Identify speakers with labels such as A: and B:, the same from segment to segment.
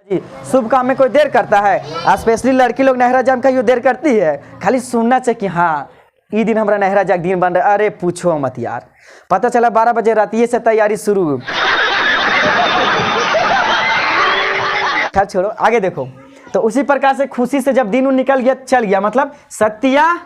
A: जी, शुभ काम में कोई देर करता है, स्पेशली लड़की लोग नहरा जाम का देर करती है। खाली सुनना चाहिए कि हाँ ये दिन हमारा नहरा जाग दिन बन रहा है। अरे पूछो मत यार, पता चला 12 बजे रातिये से तैयारी शुरू। खैर छोड़ो, आगे देखो। तो उसी प्रकार से खुशी से जब दिन निकल गया चल गया, मतलब सत्या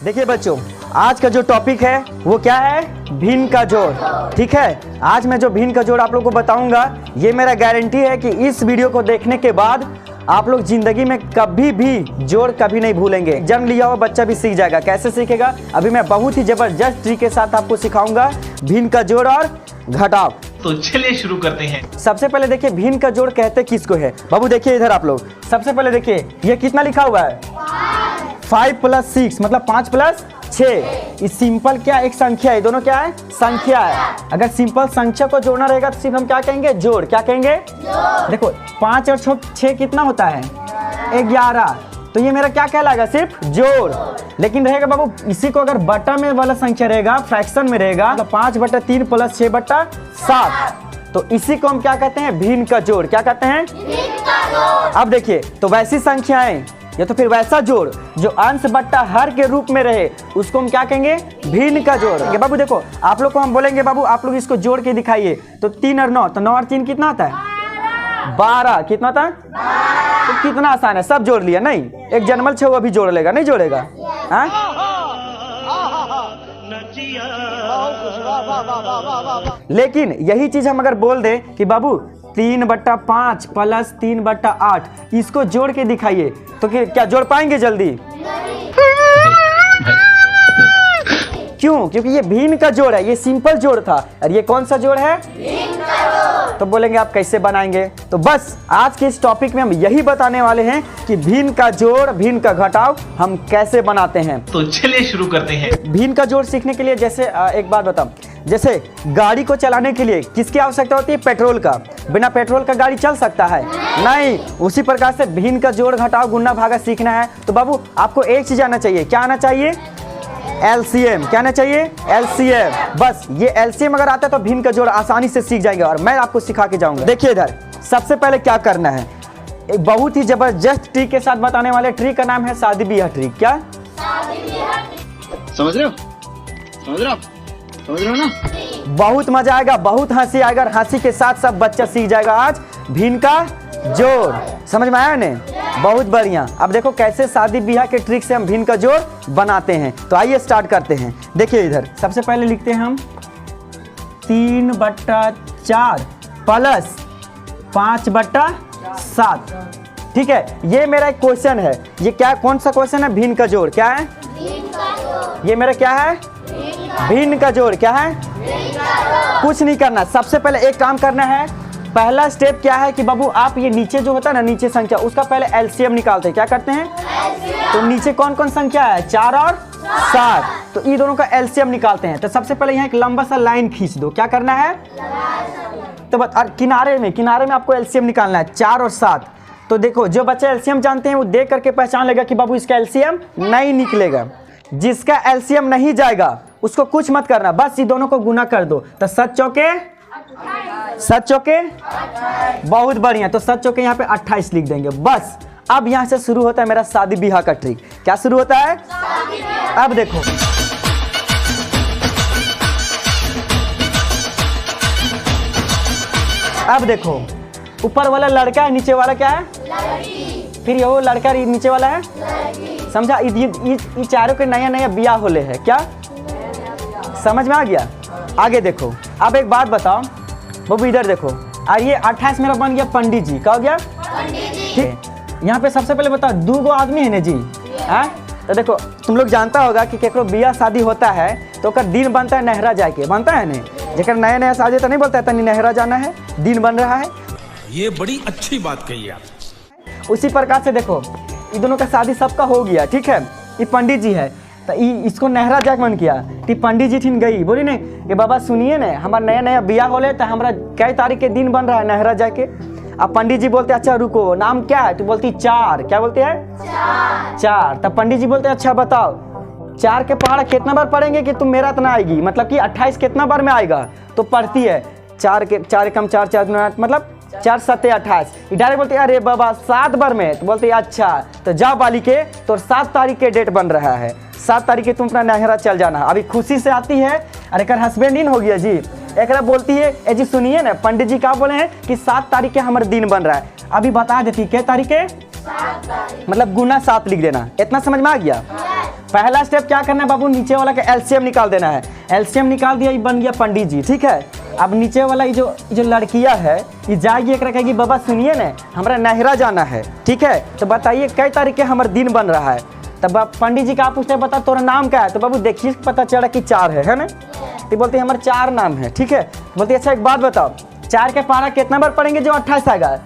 A: देखिए बच्चों, आज का जो टॉपिक है वो क्या है? भिन्न का जोड़। ठीक है, आज मैं जो भिन्न का जोड़ आप लोगों को बताऊंगा, ये मेरा गारंटी है कि इस वीडियो को देखने के बाद आप लोग जिंदगी में कभी भी जोड़ कभी नहीं भूलेंगे। जन्म लिया हुआ बच्चा भी सीख जाएगा। कैसे सीखेगा? अभी मैं बहुत ही जबरदस्त ट्रिक के साथ आपको सिखाऊंगा भिन्न का जोड़ और घटाव।
B: तो चलिए शुरू करते हैं।
A: सबसे पहले देखिए भिन्न का जोड़ कहते किसको है। बाबू देखिए इधर आप लोग, सबसे पहले देखिए ये कितना लिखा हुआ है? 5 + 6 मतलब 5 + 6। इस सिंपल क्या एक संख्या है, दोनों क्या है? संख्या है। अगर सिंपल संख्या को जोड़ना रहेगा तो सिर्फ हम क्या कहेंगे? जोड़। क्या कहेंगे? देखो 5 और 6 कितना होता है? 11। तो ये मेरा क्या कहलाएगा? सिर्फ जोड़। लेकिन रहेगा बाबू इसी को अगर बटा में वाला संख्या रहेगा, फ्रैक्शन में रहेगा, तो 5/3 + 6/7। तो इसी को हम क्या कहते हैं? भिन्न का जोड़। क्या कहते हैं? अब देखिए, तो वैसी संख्याएं या तो फिर वैसा जोड़ जो अंश बट्टा हर के रूप में रहे, उसको हम क्या कहेंगे? भिन्न का जोड़। बाबू देखो, आप लोग को हम बोलेंगे बाबू आप लोग इसको जोड़ के दिखाइए, तो 3 और 9, तो 9 और 3 कितना आता है? 12। कितना था? तो कितना आसान है, सब जोड़ लिया। नहीं, एक जन्मल छे वो भी जोड़ लेगा, नहीं जोड़ेगा? हाँ, लेकिन यही चीज हम अगर बोल दें कि बाबू 3/5 + 3/8 इसको जोड़ के दिखाइए, तो क्या जोड़ पाएंगे जल्दी? क्यों? क्योंकि ये भिन्न का जोड़ है, ये सिंपल जोड़ था। और ये कौन सा जोड़ है? तो बोलेंगे आप कैसे बनाएंगे? तो बस आज के इस टॉपिक में हम यही बताने वाले हैं कि भिन्न का जोड़, भिन्न का घटाव हम कैसे बनाते हैं।
B: तो चलिए शुरू करते हैं।
A: भिन्न का जोड़ सीखने के लिए जैसे एक बात बताओ, जैसे गाड़ी को चलाने के लिए किसकी आवश्यकता होती है? पेट्रोल का। बिना पेट्रोल का गाड़ी चल सकता है? नहीं। उसी प्रकार से भिन्न का जोड़ घटाव गुणा भागा सीखना है तो बाबू आपको एक चीज आना चाहिए। क्या आना चाहिए? LCM। क्या आना चाहिए? LCM। बस ये LCM अगर आता है तो भिन्न का जोड़ आसानी से सीख जाएंगे और मैं आपको सिखा के जाऊंगा। देखिए इधर सबसे पहले क्या करना है, एक बहुत ही जबरदस्त ट्रिक के साथ बताने वाले ट्रिक का नाम है शादी ब्याह ट्रिक। क्या
C: समझ रहे हो? समझ रहे हो? समझ रहे हो ना?
A: बहुत मजा आएगा, बहुत हंसी आएगा और हंसी के साथ सब बच्चा सीख जाएगा आज भिन्न का जोड़। समझ में आया ने? बहुत बढ़िया। अब देखो कैसे शादी ब्याह के ट्रिक से हम भिन्न का जोड़ बनाते हैं। तो आइए स्टार्ट करते हैं। देखिए इधर सबसे पहले लिखते हैं हम 3/4 + 5/7। ठीक है, ये मेरा एक क्वेश्चन है। ये क्या, कौन सा क्वेश्चन है? भिन्न का जोड़। क्या है? ये मेरा क्या है? भिन्न का जोड़। क्या है? कुछ नहीं करना, सबसे पहले एक काम करना है। पहला स्टेप क्या है कि बाबू आप ये नीचे जो होता है ना, नीचे संख्या, उसका पहले LCM निकालते हैं। क्या करते हैं? तो नीचे कौन कौन संख्या है? 4 और 7। तो ये दोनों का LCM निकालते हैं। तो सबसे पहले यहाँ एक लंबा सा लाइन खींच दो। क्या करना है? तो किनारे में आपको LCM निकालना है 4 और 7। तो देखो जो बच्चे LCM जानते हैं वो देख करके पहचान लेगा कि बाबू इसका LCM नहीं निकलेगा। जिसका LCM नहीं जाएगा उसको कुछ मत करना, बस ये दोनों को गुना कर दो। तो 7 चौके बहुत बढ़िया। तो 7 चौके यहाँ पे 28 लिख देंगे बस। अब यहाँ से शुरू होता है मेरा शादी ब्याह का ट्रिक। क्या शुरू होता है? अब देखो ऊपर वाला लड़का है, नीचे वाला क्या है? फिर ये वो लड़का नीचे वाला है, समझा? ये चारों के नया ब्याह होले है। क्या समझ में आ गया? आगे देखो, अब एक बात बताओ बाबू, इधर देखो, और ये 28 मेरा बन गया पंडित जी। क्या हो गया? ठीक। यहाँ पे सबसे पहले बताओ 2 आदमी है ना जी? हाँ, तो देखो तुम लोग जानता होगा कि केकरो ब्याह शादी होता है तो का दिन बनता है नहरा जाके, बनता है ना? जेकर नया शादी तो नहीं बोलता है तनी नहरा जाना है, दिन बन रहा है। ये बड़ी अच्छी बात कही आप। उसी प्रकार से देखो ये दोनों का शादी सबका हो गया। ठीक है, ये पंडित जी है तो इसको नहरा जाके मन किया कि पंडित जी ठिन गई, बोली ने कि बाबा सुनिए ना, हमारा नया ब्याह होले तो हमारा कई तारीख के दिन बन रहा है नहरा जाके। अब पंडित जी बोलते अच्छा रुको, नाम क्या है? तो बोलती 4। क्या बोलते हैं? 4। तब पंडित जी बोलते अच्छा बताओ 4 के पहाड़ा कितना बार पढ़ेंगे कि तुम मेरा इतना आएगी, मतलब कि 28 कितना बार में आएगा? तो पढ़ती है 4 कम 4 4 8 मतलब 4 7 28। डायरेक्ट बोलते अरे बाबा 7 बार में। तो बोलते अच्छा तो जा बालिके, तो 7 तारीख के डेट बन रहा है, 7 तारीख के तुम अपना नहरा चल जाना। अभी खुशी से आती है, अरे कर हस्बैंड इन हो गया जी। एक बोलती है ए जी सुनिए ना, पंडित जी क्या बोले हैं कि 7 तारीख के हमारे दिन बन रहा है। अभी बता देती क्या तारीख है? 7 तारीख। मतलब गुना 7 लिख देना। इतना समझ में आ गया? पहला स्टेप क्या करना है बाबू, नीचे वाला का एलसीएम निकाल देना है। एलसीएम निकाल दिया, ये बन गया पंडित जी। ठीक है, अब नीचे वाला ये जो लड़कियां है ये जाएगी, एक कहेगी बाबा सुनिए ना हमारा नहरा जाना है। ठीक है, तो बताइए कई तारीख के हमारा दिन बन रहा है। तब पंडित जी का पूछते बता तोरा नाम क्या है? तो बाबू देखिए पता चला कि 4 है ना। तो बोलते हमारे 4 नाम है। ठीक है, बोलती अच्छा एक बात बताओ 4 के पहाड़ा कितना बार पढ़ेंगे जो 28 आएगा?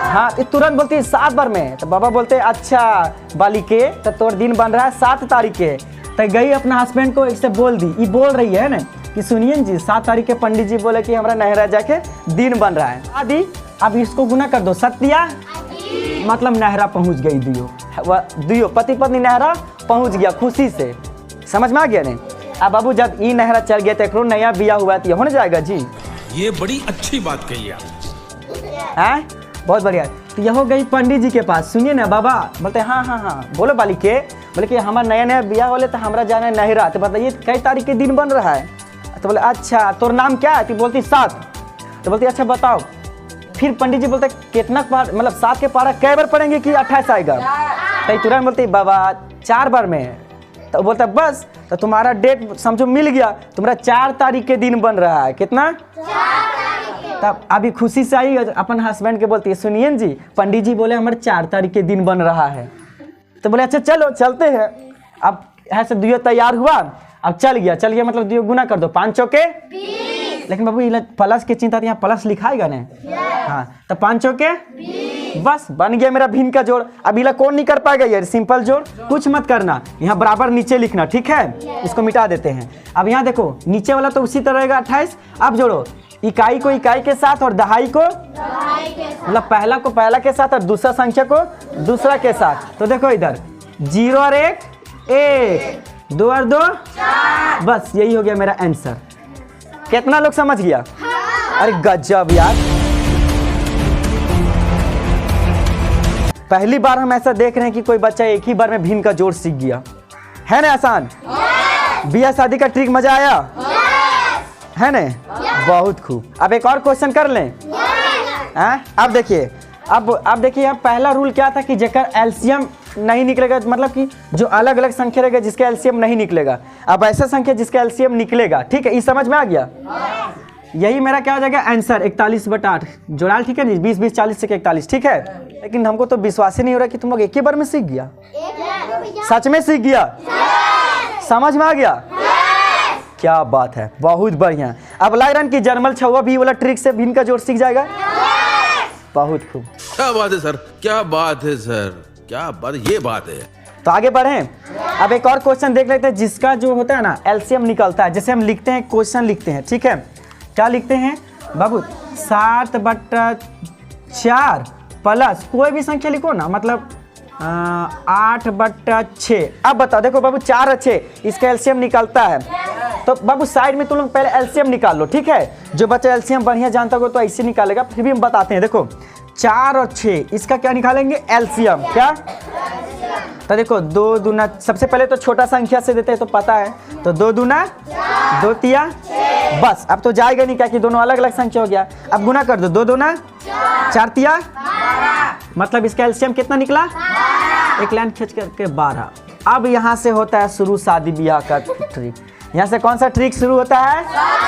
A: हाँ, तुरंत बोलती है 7 बार में। तो बाबा बोलते अच्छा बालिके तो तोर दिन बन रहा है 7 तारीख के। तो गई अपना हस्बैंड को इससे बोल दी, ये बोल रही है ना कि सुनिए जी 7 तारीख के पंडित जी बोले कि हमारा नहरा जाके दिन बन रहा है। आदि अब इसको गुना कर दो, सत्या मतलब नहरा पहुंच गई, दियो पति पत्नी नहरा पहुंच गया खुशी से। समझ में आ गया नहीं? अब बाबू जब ई नहरा चल गया तो एक नया बिया हुआ तो हो जाएगा जी।
D: ये बड़ी अच्छी बात कही आप।
A: हैं? बहुत बढ़िया। तो यह हो गई पंडित जी के पास। सुनिए ना बाबा, बोलते हाँ हाँ हाँ बोलो बालिके, बोले कि हमारा नया बिया होले तो हमारा जाना है नहरा। तो बताइए कई तारीख के दिन बन रहा है? तो बोले अच्छा तोर नाम क्या है? तो बोलती 7। तो बोलती अच्छा बताओ। फिर पंडित जी बोलते कितना पार, मतलब 7 के पारा कै बार पढ़ेंगे कि 28 आएगा? तो तुरंत बोलती बाबा 4 बार में। तो बोलता बस तो तुम्हारा डेट समझो मिल गया, तुम्हारा 4 तारीख के दिन बन रहा है। कितना? 4 तारीख। तब अभी खुशी से आई अपन हस्बैंड के बोलती है सुनिए जी पंडित जी बोले हमारे 4 तारीख के दिन बन रहा है। तो बोले अच्छा चलो चलते हैं। अब ऐसे दुयो तैयार हुआ, अब चल गया मतलब दुयो गुना कर दो 5 चौके 20। लेकिन बाबू प्लस की चिंता, यहाँ प्लस लिखाएगा ना? हाँ, तो 5 चौके 20। बस बन गया मेरा भिन्न का जोड़। अब इला कौन नहीं कर पाएगा यार? सिंपल जोड़, कुछ मत करना, यहाँ बराबर नीचे लिखना। ठीक है, इसको मिटा देते हैं। अब यहाँ देखो नीचे वाला तो उसी तरह रहेगा 28। अब जोड़ो इकाई को इकाई के साथ और दहाई को दहाई के साथ, मतलब पहला को पहला के साथ और दूसरा संख्या को दूसरा के साथ। तो देखो इधर 0 और 1 1, 2 और 2 4। बस यही हो गया मेरा आंसर। कितना लोग समझ गया? अरे गजब यार, पहली बार हम ऐसा देख रहे हैं कि कोई बच्चा एक ही बार में भिन्न का जोड़ सीख गया है ना? आसान। बिया शादी का ट्रिक मजा आया है ना? बहुत खूब। अब एक और क्वेश्चन कर लें। अब देखिए अब देखिए अब पहला रूल क्या था कि जेकर एलसीएम नहीं निकलेगा, मतलब कि जो अलग अलग संख्या रहेगा जिसका एलसीएम नहीं निकलेगा। अब ऐसा संख्या जिसका एलसीएम निकलेगा। ठीक है, ये समझ में आ गया? यही मेरा क्या हो जाएगा आंसर 41/8 जोड़ाल। ठीक है जी, 20 20 40 से 41। ठीक है, लेकिन हमको तो विश्वास ही नहीं हो रहा कि तुम लोग एक ही बार में सीख गया। सच में सीख गया? समझ में आ गया? क्या बात है, बहुत बढ़िया। अब लग रहा है कि जर्मल छवा भी वाला ट्रिक से भिन्न का जोड़ सीख जाएगा। बहुत खूब,
D: क्या बात है सर, क्या बात है सर, क्या बात, ये बात है।
A: तो आगे बढ़ें। अब एक और क्वेश्चन देख लेते हैं जिसका जो होता है ना एलसीएम निकलता है। जैसे हम लिखते हैं, क्वेश्चन लिखते हैं। ठीक है, क्या लिखते हैं बाबू? 7/4 प्लस कोई भी संख्या लिखो ना, मतलब 8/6। अब बताओ, देखो बाबू 4 और 6 इसका एलसीएम निकलता है। तो बाबू साइड में तुम लोग पहले एलसीएम निकाल लो। ठीक है, जो बच्चा एलसीएम बढ़िया जानता होगा तो ऐसे निकालेगा, फिर भी हम बताते हैं। देखो 4 और 6 इसका क्या निकालेंगे? एलसीएम। क्या? तो देखो 2 दूना, सबसे पहले तो छोटा संख्या से देते हैं तो पता है, तो 2 दूना 2 तिया। बस अब तो जाएगा नहीं, क्या कि दोनों अलग अलग संख्या हो गया। अब गुना कर दो, 2 दूना 4 तिया, मतलब इसका एलसीएम कितना निकला? एक लाइन खींच करके 12। अब यहाँ से होता है शुरू शादी ब्याह का ट्रिक। यहाँ से कौन सा ट्रिक शुरू होता है?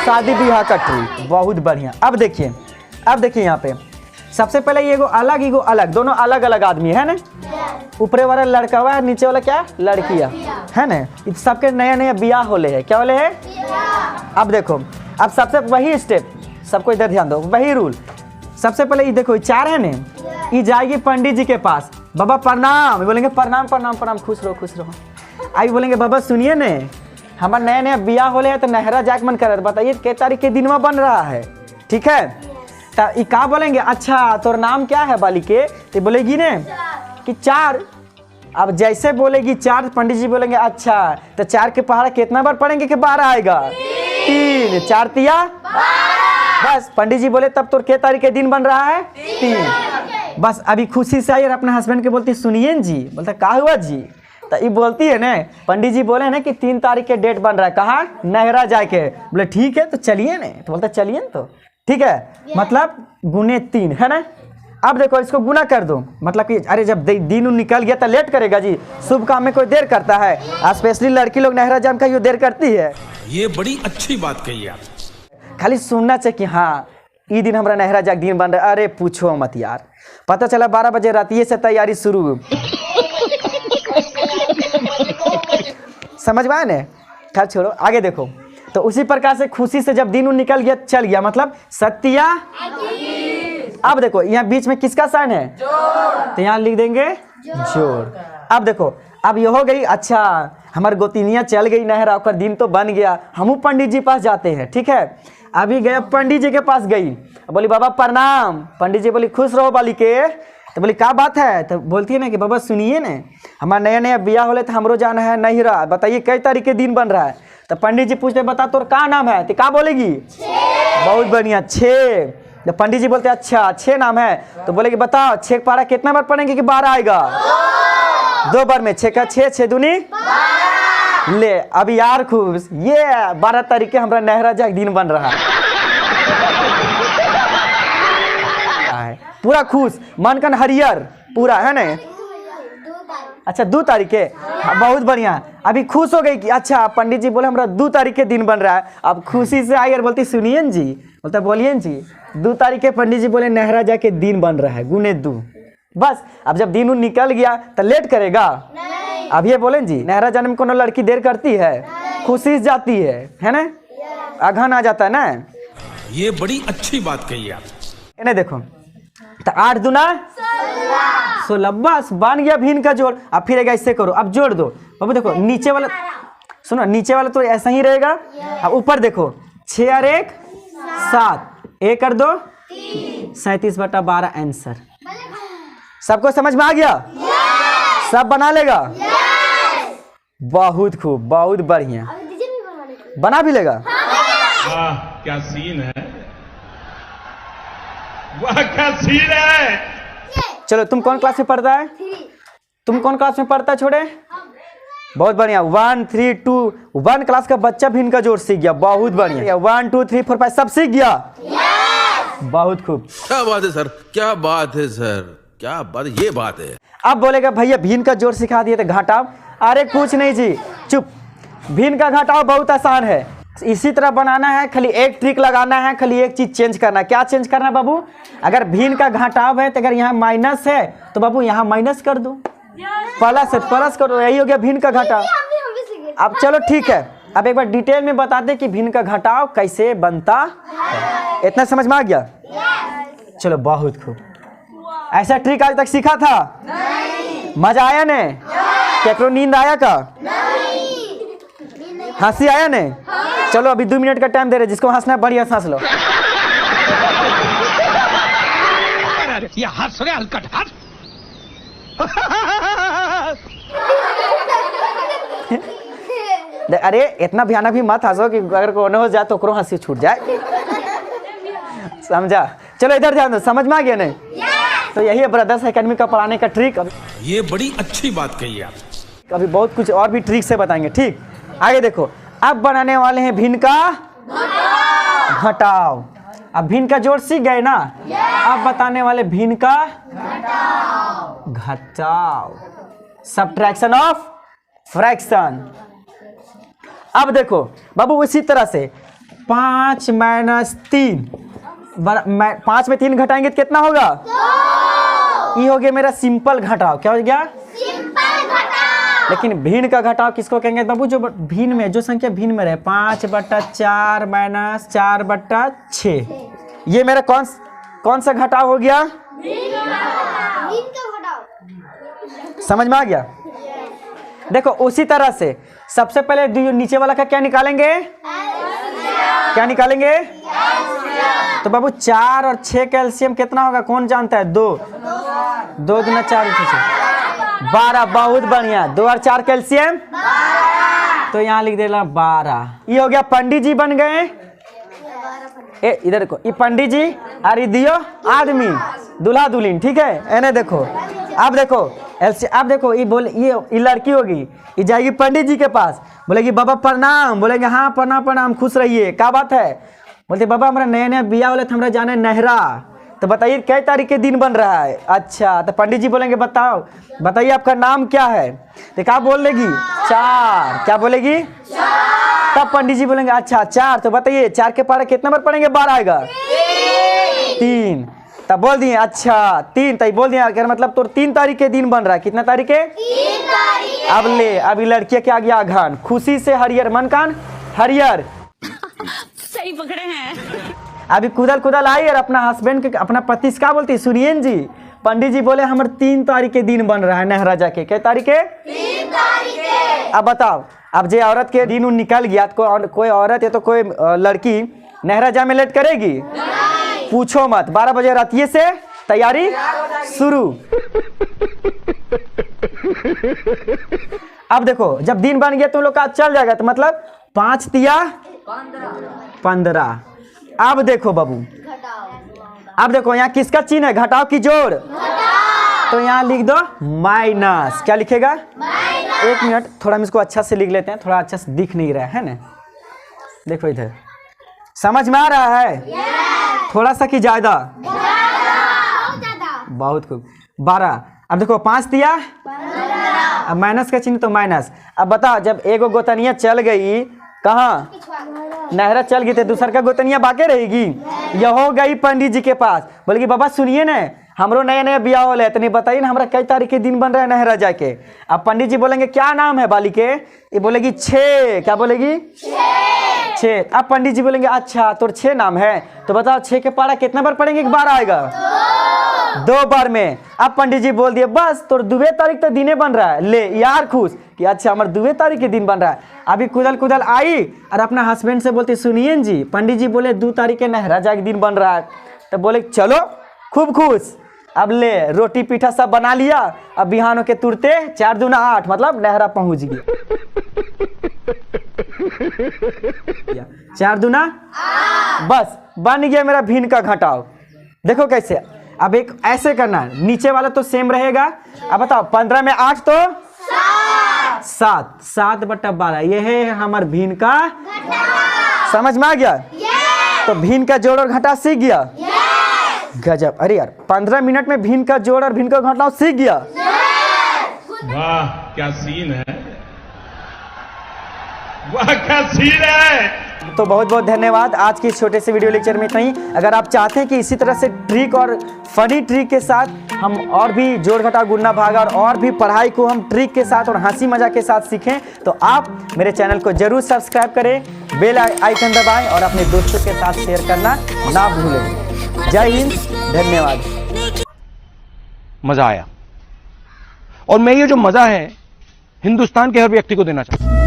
A: शादी ब्याह का ट्रिक। बहुत बढ़िया। अब देखिए यहाँ पे सबसे पहले ये एगो अलग, दोनों अलग अलग आदमी है ना। ऊपरे वाला लड़का हुआ है, नीचे वाला क्या? लड़कियां है ना। सबके नया नया ब्याह होले है। क्या होले है? अब देखो, अब सबसे वही स्टेप, सबको इधर ध्यान दो, वही रूल। सबसे पहले ये देखो 4 है ना, ये जाएगी पंडित जी के पास। बाबा प्रणाम, बोलेंगे प्रणाम प्रणाम प्रणाम, खुश रहो खुश रहो। आई बोलेंगे बाबा सुनिए न, हमारा नया नया ब्याह होले है तो नहरा जाके मन कर, बताइए कै तारीख के दिन में बन रहा है। ठीक है, तो ये का बोलेंगे, अच्छा तोर नाम क्या है बालिके, तो बोलेगी ने कि 4। अब जैसे बोलेगी 4, पंडित जी बोलेंगे अच्छा तो 4 के पहाड़ा कितना बार पढ़ेंगे कि 12 आएगा, 3, 4 तिया 12। बस पंडित जी बोले तब तो के तारीख के दिन बन रहा है 3। बस अभी खुशी से आई और अपने हस्बैंड के बोलती सुनिए जी, बोलता का हुआ जी, तो ये बोलती है ना पंडित जी बोले ना कि 3 तारीख के डेट बन रहा है, कहाँ नहरा जाके, बोले ठीक है तो चलिए ना, तो बोलता चलिए ना, तो ठीक है मतलब गुने 3 है ना। अब देखो इसको गुना कर दो, मतलब कि अरे जब दिन निकल गया तो लेट करेगा जी, शुभ काम में कोई देर करता है, स्पेशली लड़की लोग नहरा जाम का ये देर करती है।
D: ये बड़ी अच्छी बात कही आप,
A: खाली सुनना चाहिए कि हाँ ये दिन हमारा नहरा जाग दिन बन रहा है। अरे पूछो मत यार, पता चला 12 बजे रातिये से तैयारी शुरू। समझ में आए ना, खैर छोड़ो आगे देखो। तो उसी प्रकार से खुशी से जब दिन निकल गया चल गया, मतलब सत्या। अब देखो यहाँ बीच में किसका साइन है, तो यहाँ लिख देंगे जोड़। अब देखो अब ये हो गई, अच्छा हमारी गोतिनियाँ चल गई नहरा, का दिन तो बन गया, हम पंडित जी पास जाते हैं, ठीक है। अभी गए पंडित जी के पास गई, बोली बाबा प्रणाम। पंडित जी बोली खुश रहो बालिके, तो बोली क्या बात है, तो बोलती है ना कि बाबा सुनिए ना हमारा नया नया ब्याह होले तो हमरो जाना है नहिरा, बताइए कई तारीख के दिन बन रहा है। तो पंडित जी पूछते बता तोर का नाम है, तो क्या बोलेगी, बहुत बढ़िया 6। तो पंडित जी बोलते अच्छा 6 नाम है, तो बोलेगी बताओ 6 पारा कितना बार पढ़ेंगे कि 12 आएगा, 2 बार में 6 का 6, 6 दूनी 12। ले अब यार खुश, ये 12 तारीख के हमारा नहरा जाग दिन बन रहा है, पूरा खुश, मन कन हरियर पूरा है ना। अच्छा 2 तारीख के, बहुत बढ़िया, अभी खुश हो गई कि अच्छा पंडित जी बोले हमारा 2 तारीख के दिन बन रहा है। अब खुशी से आई और बोलती सुनिए जी, बोलता बोलिए जी 2 तारीख के पंडित जी बोले नहरा जाके दिन बन रहा है, गुने 2। बस अब जब दिन निकल गया तो लेट करेगा, अब ये बोले जी नहरा जाने में कोनो लड़की देर करती है, खुशी से जाती है ना, अघन आ जाता है ना।
D: ये बड़ी अच्छी बात कही आप।
A: इन्हें देखो तो 8 दूना 16, बस बन गया भिन्न का जोड़। अब फिर ऐसे करो, अब जोड़ दो बाबू, देखो नीचे वाला सुनो, नीचे वाला तो ऐसा ही रहेगा, अब ऊपर देखो 6 और 1 7, 1 और 2 37/12 आंसर। सबको समझ में आ गया, सब बना लेगा, बहुत खूब, बहुत बढ़िया, बना भी लेगा।
B: वाह क्या सीन है, वाह क्या सीन है।
A: चलो तुम कौन क्लास में पढ़ता है, तुम कौन क्लास में पढ़ता है छोड़े, बहुत बढ़िया 1 3 2 1 क्लास का बच्चा भी इनका जोड़ सीख गया, बहुत बढ़िया 1 2 3 4 5 सब सीख गया, बहुत खूब।
D: क्या बात है सर, क्या बात है सर, क्या बात, ये बात है।
A: अब बोलेगा भैया भिन्न का जोड़ सिखा दिए तो घटाओ, अरे कुछ नहीं जी चुप, भिन्न का घटाओ बहुत आसान है, इसी तरह बनाना है, खाली एक ट्रिक लगाना है, खाली एक चीज चेंज करना है। क्या चेंज करना है बाबू, अगर भिन्न का घटाव है तो अगर यहाँ माइनस है तो बाबू यहाँ माइनस कर दो, प्लस है प्लस करो, यही हो गया भिन्न का घटाव। अब चलो ठीक है, अब एक बार डिटेल में बता दे कि भिन्न का घटाव कैसे बनता है, इतना समझ में आ गया। चलो बहुत खूब, ऐसा ट्रिक आज तक सीखा था, मजा आया ने, केकरो नींद आया का, हंसी आया ने। चलो अभी 2 मिनट का टाइम दे रहे, जिसको हंसना है बढ़िया हंस लो।
B: ये हंस रहे हलकट हंस।
A: अरे इतना भयानक भी मत हंसो कि अगर कोनो हो जाए तो ओकरो हंसी छूट जाए, समझा। चलो इधर ध्यान दो, समझ में आ गया नहीं, तो यही है ब्रदर्स एकेडमी का पढ़ाने का ट्रिक।
D: ये बड़ी अच्छी बात कही आप,
A: कभी बहुत कुछ और भी ट्रिक से बताएंगे, ठीक। आगे देखो, अब बनाने वाले हैं भिन्न का घटाव। अब भिन्न का जोड़ सीख गए ना, अब बताने वाले भिन्न का घटाव, सब्ट्रैक्शन ऑफ फ्रैक्शन। अब देखो बाबू इसी तरह से 5 - 3, 5 में 3 घटाएंगे तो कितना होगा, ये हो गया मेरा सिंपल घटाव। क्या हो गया, सिंपल घटाव। लेकिन भिन्न का घटाव किसको कहेंगे बाबू, जो भिन्न में जो संख्या भिन्न में रहे, 5/4 - 4/6, ये मेरा कौन सा घटाव हो गया, समझ में आ गया। देखो उसी तरह से सबसे पहले नीचे वाला का क्या निकालेंगे, क्या निकालेंगे, तो बाबू 4 और 6 का एलसीएम कितना होगा कौन जानता है? 2 2 गुना 4 12। बहुत बढ़िया। 2 और 4 का एलसीएम तो यहाँ लिख देना 12। ये हो गया पंडित जी बन गए। ए इधर को ये पंडित जी और ये दियो आदमी दूल्हा दुल्हन, ठीक है। एने देखो अब देखो अब देखो ये बोले ये लड़की होगी, ये जाएगी पंडित जी के पास, बोलेगी बाबा प्रणाम, बोलेंगे हाँ प्रणाम प्रणाम खुश रहिए, क्या बात है? बोलते बाबा हमारा नया नया बिया वाले हमारा जाना है नहरा, तो बताइए कै तारीख के दिन बन रहा है? अच्छा, तो पंडित जी बोलेंगे बताइए आपका नाम क्या है? तो क्या बोल देगी? 4। क्या बोलेगी? 4। तब पंडित जी बोलेंगे अच्छा 4, तो बताइए 4 के पारे कितना बार पढ़ेंगे 12 आएगा? 3। तब बोल दिए अच्छा 3, तब बोल दिया अगर मतलब तो 3 तारीख के दिन बन रहा है। कितना तारीख के? 3 तारीख। अब ले अभी लड़किया के आ गया अघन, खुशी से हरियर मन कान हरियर।
E: सही पकड़े हैं।
A: अभी कुदल आई और अपना हस्बैंड के अपना पति से क्या बोलती? सुनिए जी, पंडित जी बोले हमारे 3 तारीख के दिन बन रहा है नहरा जाके। क्या तारीख के? 3 तारीख के। अब बताओ, अब जे औरत के दिन निकल गया तो कोई औरत या तो कोई लड़की नहरा जा में लेट करेगी? नहीं। पूछो मत, 12 बजे रातिये से तैयारी शुरू। अब देखो जब दिन बन गया तुम लोग का चल जाएगा, तो मतलब 5 तिया 15। अब देखो बाबू, अब देखो यहाँ किसका चिन्ह है? घटाओ की जोड़, तो यहाँ लिख दो माइनस। क्या लिखेगा? एक मिनट थोड़ा हम इसको अच्छा से लिख लेते हैं, थोड़ा अच्छा से दिख नहीं रहा है ना। देखो इधर समझ में आ रहा है? थोड़ा सा कि ज्यादा? बहुत खूब। 12। अब देखो 5 दिया, अब माइनस का चिन्ह तो माइनस। अब बताओ जब एगो गोतनिया चल गई कहाँ? नहरा चल गई, तो दूसर का गोतनिया बाकी रहेगी। यह हो गई पंडित जी के पास, बोलेगी बाबा सुनिए ना हमरो नया नया ब्याह हो है, तो नहीं बताइए ना हमारा कई तारीख के दिन बन रहा है नहरा जाके। अब पंडित जी बोलेंगे क्या नाम है बाली के? ये बोलेगी 6। क्या बोलेगी? 6। अब पंडित जी बोलेंगे अच्छा तोर 6 नाम है, तो बताओ 6 के पारा कितना बार पढ़ेंगे? 12 आएगा 2 बार में। अब पंडित जी बोल दिए बस तोर 2 तारीख तो दिने बन रहा है। ले यार खुश कि अच्छा हमारे 2 तारीख के दिन बन रहा है। अभी कुदल आई और अपना हस्बैंड से बोलती सुनिए जी पंडित जी बोले 2 तारीख के नहरा जाके दिन बन रहा है, तो बोले चलो खूब खुश। अब ले रोटी पीठा सब बना लिया, अब बिहानों के तुरते 4 दूना 8 मतलब नहरा पहुंच गया। 4 दूना बस बन गया मेरा भिन्न का घटाव। देखो कैसे, अब एक ऐसे करना है, नीचे वाला तो सेम रहेगा। अब बताओ 15 में 8 तो 7, 7/12 ये है हमारे भिन्न का। समझ में आ गया? तो भिन्न का जोड़ और घटा सीख गया। गजब। अरे यार 15 मिनट में भिन्न का जोड़ और भिन्न का घटाव सीख गया।
B: वाह क्या सीन है, वाह क्या सीन है।
A: तो बहुत बहुत धन्यवाद। आज की छोटे से वीडियो लेक्चर में इतना ही। अगर आप चाहते हैं कि इसी तरह से ट्रिक और फनी ट्रिक के साथ हम और भी जोड़ घटा गुणा भागा और भी पढ़ाई को हम ट्रिक के साथ और हंसी मजाक के साथ सीखें, तो आप मेरे चैनल को जरूर सब्सक्राइब करें, बेल आइकन दबाएं और अपने दोस्तों के साथ शेयर करना ना भूलें। जय हिंद, धन्यवाद।
F: मजा आया, और मैं ये जो मजा है हिंदुस्तान के हर व्यक्ति को देना चाहता हूं।